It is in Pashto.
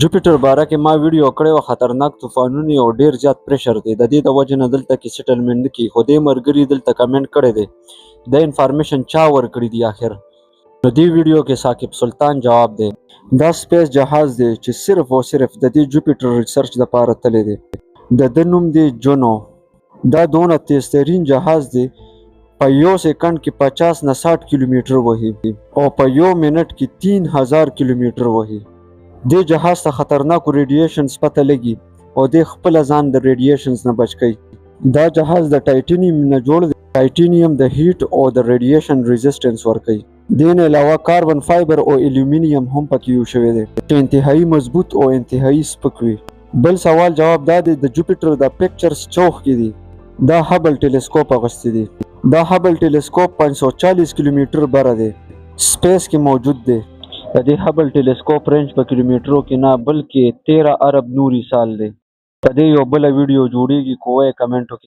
جوپیټر باره کې ما ویډیو کړی و. خطرناک طوفانونه او ډیر زیات پریشر دی. د دې د وجې نه دلته کې سیټلمنټ نه کیږي. خو دې ملګري دلته کمنټ کړی دی. دا انفارمیشن چا ورکړی دی آخر؟ نو دې ویډیو کې ثاقب سلطان جواب دی. دا سپیس جهاز دی چې صرف او صرف د دې جوپیټر ریسرچ لپاره تللی دی. د ده نوم دی جونو. دا دونه تیزترین جهاز دی. په یو سکند کې 50 نه 60 کیلومتر وهي او په یو منټ کې 3000 کیلومتر وهي. دې جهاز ته خطرناکو ریډیشنز پته لګي او دې خپله ځان د ریډیشنز نه بچ کوي. دا جهاز د ټایټینیم نه جوړ دی. ټایټینیم د هیټ او د ریډیشن ریزسټنس ورکوي. دې نه علاوه کاربن فایبر او الومینیم هم پکې یو شوی دی چې انتهایی مضبوط او انتهایی سپک وي. بل سوال جواب دا دی د جوپیټر د پکچرز چوخ کې دی. دا هبل ټیلیسکوپ اغوستی دی. دا هبل ټیلیسکوپ 540 کیلومتر بره دی. سپیس کې موجود دی. د دې هبل ټیلیسکوپ رینج په کیلومترو کې نه بلکې 13 ارب نوري سال دی. د دې یو بله ویډیو جوړیږي، کوی کمنټ وکړئ.